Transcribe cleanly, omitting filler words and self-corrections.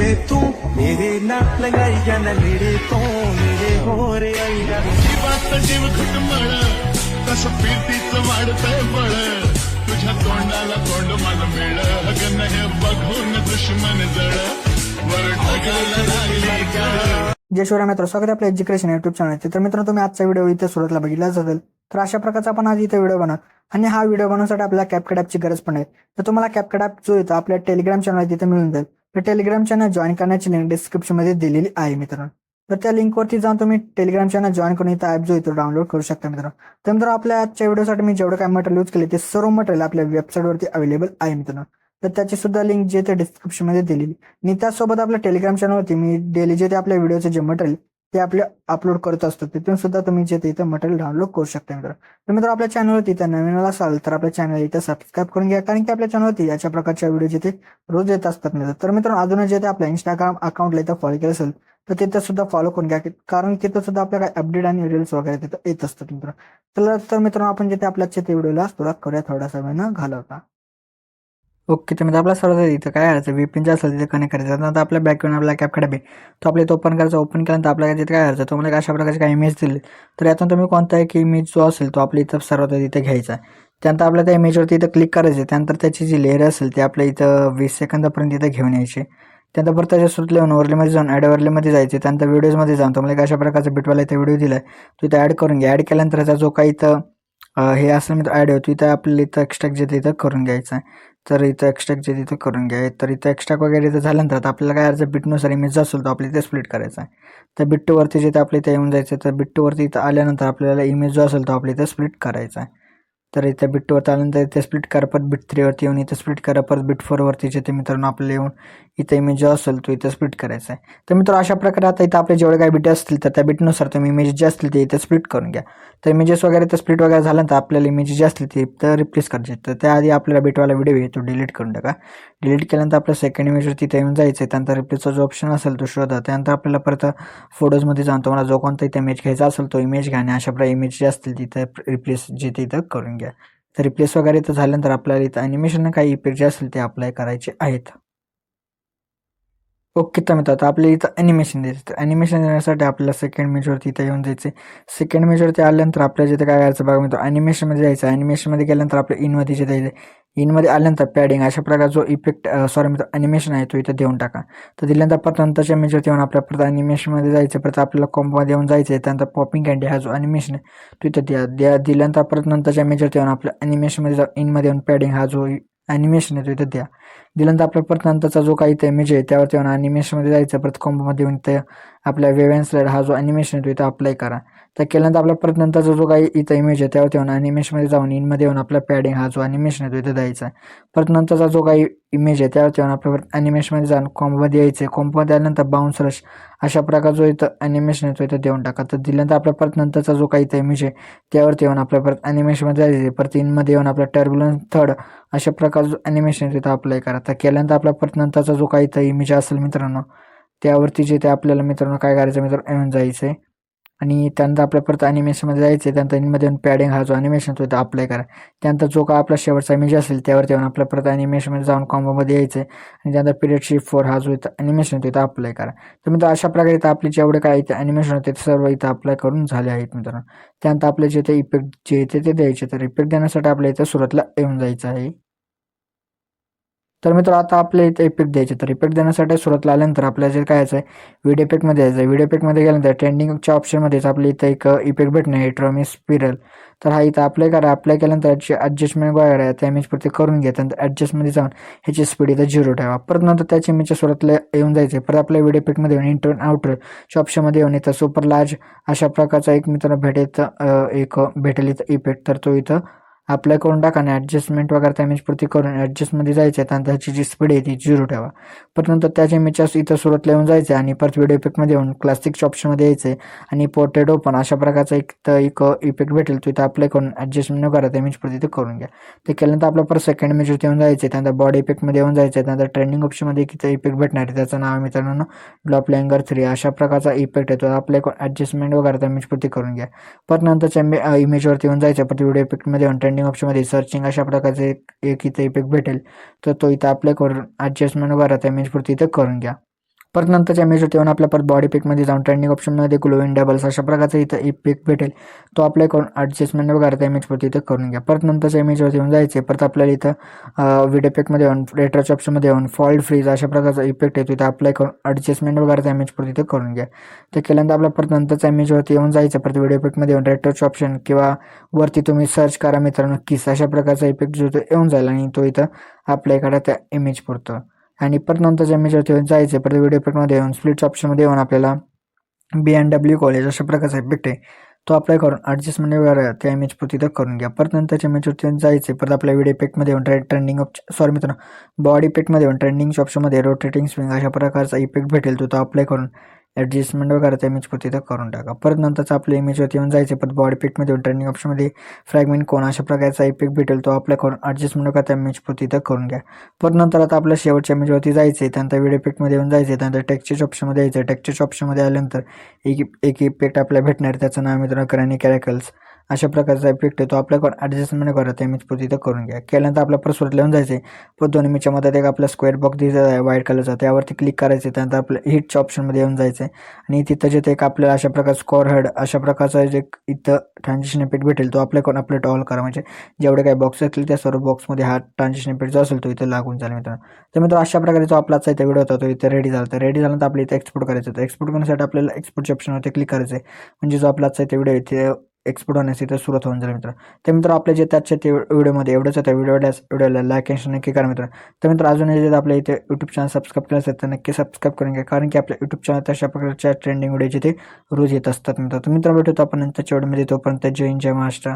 ਵੇ ਤੂੰ ਮੇਰੇ ਨਾਲ ਲੰਗਾਈ ਜਾਣਾ ਨੇੜੇ ਤੋਂ ਮੇਰੇ ਹੋ ਰੇ ਆਈ ਜਾ बात जीव घुटमळ तसं प्रीतीचं वाढतंय बळ तुझ्या तोंडाला तोंड माझं मिळ अगं हे बघून दुश्मन जळ वर ढगाला लागली कळ. जय शिवराय मित्र, स्वागत आहे आपल्या एज्युकेशन युट्यूब चॅनल. तर मित्रांनो, तुम्ही आजचा व्हिडिओ इथे सुरुवातीला बघितलाच असेल. तर अशा प्रकारचा आपण आज इथे व्हिडिओ बनवत आणि हा व्हिडिओ बनवण्यासाठी आपल्याला कॅपकट ॲपची गरज पण आहे. तर तुम्हाला कॅपकट ॲप जो येतो आपल्या टेलिग्राम चॅनल तिथे मिळून जाईल. तर टेलिग्राम चॅनल जॉईन करण्याची लिंक डिस्क्रिप्शन मध्ये दिलेली आहे मित्रांनो. तर त्या लिंकवरती जाऊन तुम्ही टेलिग्राम चॅनल जॉईन करून इथं ॲप जो येतो डाउनलोड करू शकता मित्रांनो. तर मित्रांनो, आपल्या आजच्या व्हिडिओसाठी मी जेवढं काय मटेरियल यूज केले ते सर्व मटेरियल आपल्या वेबसाईटवरती अवेलेबल आहे मित्रांनो. तर त्याची सुद्धा लिंक जे ते डिस्क्रिप्शन मध्ये दिलेली. आणि त्याचसोबत आपल्या टेलिग्राम चॅनलवरती मी डेली जे ते आपल्या व्हिडिओचे जे मटेरियल ते आपले अपलोड करत असतो, तिथून सुद्धा तुम्ही जे इथं मटेरियल डाउनलोड करू शकता मित्रांनो. तर मित्रांनो, आपल्या चॅनलवरती इथं नवीन असाल तर आपल्या चॅनल इथं सबस्क्राईब करून घ्या, कारण की आपल्या चॅनलवरती याच्या प्रकारच्या व्हिडिओ जिथे रोज येत असतात मित्रांनो. तर मित्रांनो, अजून जे ते आपल्या इंस्टाग्राम अकाउंटला इथं फॉलो केलं असेल तर तिथं सुद्धा फॉलो करून घ्या, कारण तिथं सुद्धा आपल्या काय अपडेट आणि रील्स वगैरे तिथं येत असतात मित्रांनो. तर मित्रांनो, आपण जे ते आपल्या व्हिडिओला सुरुवात करूया थोडासा वेळ न घालवता. ओके, तर म्हणजे आपला सर्वात इथं काय करायचं, VPN जे असेल तिथे कनेक्ट करायचं. त्यानंतर आपल्या बॅकग्राऊंड आपला कॅपकट ॲप तो आपल्या इथं ओपन करायचा. ओपन केल्यानंतर आपल्याला तिथे काय करायचं, तुम्हाला अशा प्रकारचे काही इमेज दिले तर यातून तुम्ही कोणता एक इमेज जो असेल तो आपल्या इथं सर्वात इथे घ्यायचा. त्यानंतर आपल्या त्या इमेजवरती इथं क्लिक करायचे. त्यानंतर त्याची जी लेअर असेल ती आपल्या इथं 20 सेकंदापर्यंत इथं घेऊन यायची. त्यानंतर परत त्याच्या सुरुवात लिहून ओरलीमध्ये जाऊन ॲड ओरलीमध्ये जायचे. त्यानंतर व्हिडिओजमध्ये जाऊन तुम्हाला अशा प्रकारचा बिटवाला इथे व्हिडिओ दिला आहे तो इथं ॲड करून घ्या. ॲड केल्यानंतर त्याचा जो काही इथं हे असेल मी ॲड होतो इथं आपल्याला इथं एक्स्ट्रॅक्ट जे इथं करून घ्यायचं आहे. तर इथं एक्स्ट्रॅक्ट जे तिथं करून घ्या. तर इथं एक्स्ट्रॅक्ट वगैरे इथं झाल्यानंतर आता आपल्याला काय अर्ज बिटनुसार इमेज असेल तो आपल्या इथे स्प्लिट करायचा आहे. तर बिट्टूवरती जिथे आपल्या इथे येऊन जायचं. तर बिट्टूवरती इथं आल्यानंतर आपल्याला इमेज जो असेल तो आपल्या इथे स्प्लिट करायचा आहे. तर इथं बिट्टूवरती आल्यानंतर इथे स्प्लिट करा, परत बिट 3 वरती येऊन इथं स्प्लिट करा, परत बिट 4 वरती जिथे मित्रांनो आपल्याला येऊन इथं इमेज जो असेल तो इथं स्प्लिट करायचा आहे. तर मित्रांनो, अशा प्रकारे आता इथं आपले जेवढे काही बिट असतील तर त्या बिटनुसार तुम्ही इमेज जे असतील ते इथं स्प्लिट करून घ्या. तर इमेजेस वगैरे तर स्प्लिट वगैरे झाल्यानंतर आपल्याला इमेज जे असतील ते तर रिप्लेस करायचे. तर त्याआधी आपल्याला बिटवाला व्हिडिओ आहे तो डिलीट करून टाका. डिलीट केल्यानंतर आपल्या सेकंड इमेजवर तिथे येऊन जायचं. त्यानंतर रिप्लेसचा जो ऑप्शन असेल तो शोधा. त्यानंतर आपल्याला परत फोटोजमध्ये जाऊन तुम्हाला जो कोणता इथे इमेज घ्यायचा असेल तो इमेज घ्या आणि अशा प्रकारे इमेज जे असतील तिथे रिप्लेस जे ते इथं करून घ्या. तर रिप्लेस वगैरे तर झाल्यानंतर आपल्याला इथं ॲनिमेशन काही इफेक्ट जे असेल ते अप्लाय करायचे आहेत. ओके, तर मित्रांनो, आता आपल्या इथं ॲनिमेशन द्यायचं. तर ॲनिमेशन देण्यासाठी आपल्याला सेकंड इमेजवरती इथं येऊन जायचं. सेकंड इमेजवरती आल्यानंतर आपल्याला जिथे काय करायचं बघा मित्रांनो, ॲनिमेशनमध्ये जायचं. ॲनिमेशनमध्ये गेल्यानंतर आपल्या इनमध्ये जे द्यायचं. इनमध्ये आल्यानंतर पॅडिंग अशा प्रकार जो इफेक्ट मित्र ॲनिमेशन आहे तो इथं देऊन टाका. तर दिल्यानंतर परत नंतरच्या इमेजवरती येऊन आपल्या परत ॲनिमेशनमध्ये जायचं. परत आपल्याला कॉम्बमध्ये येऊन जायचं. त्यानंतर पॉपिंग कँडी हा जो ॲनिमेशन आहे तो इथं दिल्यानंतर परत नंतरच्या इमेजवरती येऊन आपल्या ॲनिमेशनमध्ये जाऊन इनमध्ये येऊन पॅडिंग हा जो ॲनिमेशन आहे तो इथं द्या. दिल्यानंतर आपल्या परत नंतरचा जो काही इथं इमेज आहे त्यावरती येऊन ॲनिमेशनमध्ये जायचं. परत कॉम्बोमध्ये येऊन ते आपल्या वेव अँड स्लाइड हा जो ॲनिमेशन आहे तो इथं अप्लाय करा. तर केल्यानंतर आपल्या परत नंतरचा जो काही इथं इमेज आहे त्यावरती येऊन ॲनिमेशनमध्ये जाऊन इनमध्ये येऊन आपला पॅडिंग हा जो ॲनिमेशन आहे तो इथं द्यायचा आहे. परत नंतरचा जो काही इमेज आहे त्यावरती येऊन आपल्या परत ॲनिमेशनमध्ये जाऊन कॉम्बोमध्ये यायचं. कॉम्बोमध्ये आल्यानंतर बाउन्स रश अशा प्रकार जो इथं ॲनिमेशन आहे तो इथं देऊन टाका. तर दिल्यानंतर आपल्या परत नंतरचा जो काही इथं इमेज आहे त्यावरती येऊन आपल्या परत ॲनिमेशनमध्ये जायचे. परत इनमध्ये येऊन आपला टर्ब्युलन्स थर्ड अशा प्रकार जो ॲनिमेशन आहे तिथं अप्लाय करा. तर केल्यानंतर आपल्या परत नंतरचा जो काही इथं इमेज असेल मित्रांनो त्यावरती जे ते आपल्याला मित्रांनो काय करायचं मित्रांनो येऊन जायचं आहे. आणि त्यानंतर आपल्या परत ॲनिमेशनमध्ये जायचं आहे. त्यानंतर इनमध्ये येऊन पॅडिंग हा जो ॲनिमेशन तो इथं अप्लाय करा. त्यानंतर जो काय आपला शेवटचा इमेज असेल त्यावरती येऊन आपल्या परत ॲनिमेशनमध्ये जाऊन कॉम्बोमध्ये यायचं आहे. आणि त्यानंतर पिरियड शिफ्ट 4 हा जो इथं ॲनिमेशन तो इथं अप्लाय करा. तर मित्र अशा प्रकारे इथं आपले जेवढे काय इथं ॲनिमेशन होते ते सर्व इथं अप्लाय करून झाले आहेत मित्रांनो. त्यानंतर आपले जे ते इफेक्ट जे येते ते द्यायचे. तर इफेक्ट देण्यासाठी आपल्या इथं सुरुवातीला येऊन जायचं आहे. तर मित्र आता आपल्या इथे इफेक्ट द्यायचे. तर इफेक्ट देण्यासाठी सुरुवातीला आल्यानंतर आपल्याला जे काय यायचं आहे व्हिडिओ इफेक्टमध्ये यायचं आहे. व्हिडिओ इफेक्टमध्ये गेल्यानंतर ट्रेंडिंगच्या ऑप्शनमध्येच आपल्या इथं एक इफेक्ट भेटणार आहे ट्रॉमी स्पिरल. तर हा इथं अप्लाय करा. अप्लाय केल्यानंतर याची ॲडजस्टमेंट वगैरे आहे त्या इमेजवरती करून घ्या. त्यानंतर ॲडजस्टमध्ये जाऊन ह्याची स्पीड इथं 0 ठेवा. परत नंतर त्याच्या इमेजच्या सुरुवातीला येऊन जायचं. परत आपल्या व्हिडिओ इफेक्टमध्ये येऊन इंटर आउटरच्या ऑप्शनमध्ये येऊन इथं सुपर लार्ज अशा प्रकारचा एक मित्रांनो एक भेटेल इथं इफेक्ट. तर तो इथं अप्लाय करून टाका आणि ॲडजस्टमेंट वगैरे त्या इमेजवरती करून ॲडजस्टमध्ये जायचं आहे. त्यानंतर ह्याची जी स्पीड आहे ती 0 ठेवा. परत नंतर त्याच्या इमेजच्या इथं सुरुवातीला येऊन जायचं आणि परत व्हिडिओ इफेक्टमध्ये येऊन क्लासिकच्या ऑप्शनमध्ये यायचं आहे आणि पोर्ट्रेट ओपन अशा प्रकारचा एक इफेक्ट भेटेल तो इथं अप्लाय करून ॲडजस्टमेंट करा त्या इमेजवरती ते करून घ्या. ते केल्यानंतर आपल्या परत सेकंड इमेजवरती येऊन जायचं. त्यानंतर बॉडी इफेक्टमध्ये येऊन जायचं. त्यानंतर ट्रेंडिंग ऑप्शनमध्ये इथं इफेक्ट भेटणार आहे त्याचं नाव आहे मित्रांनो ड्रॉप लँगर 3 अशा प्रकारचा इफेक्ट आहे तो अप्लाय करून ॲडजस्टमेंट वगैरे त्या इमेजवरती करून घ्या. परत नंतरच्या इमेजवरती येऊन जायचं. परत व्हिडिओ इफेक्टमध्ये येऊन ट्रेंडिंग ऑप्शनमध्ये सर्च अशा प्रकारचे एक इथं इफेक्ट भेटेल तर तो इथं अप्लाय करून ॲडजस्टमेंट वगैरे त्या इमेजवरती इथं करून घ्या. परत नंतरच्या इमेजवरती येऊन आपल्या परत बॉडी पिकमध्ये जाऊन ट्रेंडिंग ऑप्शनमध्ये ग्लोइंग डबल्स अशा प्रकारचा इथं एक पिक भेटेल, तो अप्लाय करून ॲडजस्टमेंट वगैरे त्या इमेजवरती इथं करून घ्या. परत नंतरच्या इमेजवरती येऊन जायचे. परत आपल्याला इथं व्हिडिओ पिकमध्ये येऊन रेट्रोच्या ऑप्शनमध्ये येऊन फॉल्ट फ्रीज अशा प्रकारचा इफेक्ट येतो, इथं अप्लाय करून ॲडजस्टमेंट वगैरे त्या इमेजवरती इथं करून घ्या. ते केल्यानंतर आपल्या परत नंतरच्या इमेजवरती येऊन जायचं. परत व्हिडिओ पिकमध्ये येऊन रेट्रोचे ऑप्शन किंवा वरती तुम्ही सर्च करा मित्रांनो किस अशा प्रकारचा इफेक्ट जो येऊन जाईल आणि तो इथं अप्लाय करा त्या इमेज पुरतं. आणि परत नंतरच्या इमेजवरती येऊन जायचे. परत व्हिडिओ इफेक्टमध्ये येऊन स्प्लिट्स ऑप्शनमध्ये येऊन आपल्याला BMW कॉलेज अशा प्रकारचा इफेक्ट आहे, तो अप्लाय करून ॲडजस्टमेंट वगैरे त्या इमेज पुरती तर करून घ्या. परत नंतरच्या इमेजवरती येऊन जायचे. परत आपल्या व्हिडिओ इफेक्टमध्ये येऊन ट्रेंडिंग मित्रांनो बॉडी इफेक्टमध्ये येऊन ट्रेंडिंगच्या ऑप्शनमध्ये रोटेटिंग स्विंग अशा प्रकारचा इफेक्ट भेटेल, तो अप्लाय करून ॲडजस्टमेंट वगैरे त्या इमेज पुरती तर करून टाका. परत नंतरचा आपल्या इमेजवरती येऊन जायचे. परत बॉडी इफेक्टमध्ये येऊन ट्रेंडिंग ऑप्शनमध्ये फ्रॅगमेंट कोण अशा प्रकारचा इफेक्ट भेटेल, तो अप्लाय करून ॲडजस्टमेंट वगैरे त्या इमेज पुरती तर करून घ्या. परत नंतर आता आपल्या शेवटच्या इमेजवरती जायचे. त्यानंतर व्हिडिओ इफेक्टमध्ये येऊन जायचे. त्यानंतर टेक्स्चरच्या ऑप्शनमध्ये यायचं. टेक्स्चरच्या ऑप्शनमध्ये आल्यानंतर एक इफेक्ट आपल्याला भेटणार, त्याचं नाव मित्रांनो क्रॅनी कॅरेकल्स अशा प्रकारचा इफेक्ट आहे, तो आपल्या ॲडजस्टमेंट करा त्या इमेज पुरती तर करून घ्या. केल्यानंतर आपल्या परत येऊन जायचे. परत 2 इमेजच्या मध्ये एक आपला स्क्वेअर बॉक्स दिसत आहे व्हाईट कलरचा, त्यावरती क्लिक करायचे. त्यानंतर आपल्या हिटच्या ऑप्शनमध्ये येऊन जायचे आणि तिथं जिथे एक आपल्याला अशा प्रकार स्कॉर हेड अशा प्रकारचा जे इथं ट्रान्झिशन इफेक्ट भेटेल, तो अप्लाय करून आपले ऑल करा. म्हणजे जेवढे काही बॉक्स असतील त्या सर्व बॉक्समध्ये हा ट्रान्झिशन इफेक्ट जो असेल तो इथं लागून जाईल मित्रांनो. तर मित्रांनो अशा प्रकारे जो आपला इथे व्हिडिओ होता तो इथे रेडी झाला. तर रेडी झाल्यानंतर आपल्या इथे एक्सपोर्ट करायचं होतं. एक्सपोर्ट करण्यासाठी आपल्याला एक्सपोर्टच्या ऑप्शनवरती क्लिक करायचं आहे. म्हणजे जो आपला इथे व्हिडिओ इथे एक्सपोर्ट होण्यास इथं सुरुवात होऊन जाईल मित्र. तर मित्र आपल्या जे त्याच्या ते व्हिडिओमध्ये एवढंच त्या व्हिडिओला लाईक आणि नक्की करा मित्र. तर मित्र अजून जे आपल्या इथे यूट्यूब चॅनल सबस्क्राईब केलं असेल तर नक्की सबस्क्राईब करून घ्या, कारण की आपल्या यूट्यूब चॅनल तशा प्रकारच्या ट्रेंडिंग व्हिडिओचे ते रोज येत असतात मित्र. तर मित्र भेटतो आपण नंतरच्या व्हिडिओमध्ये. तोपर्यंत जय हिंद जय महाराष्ट्र.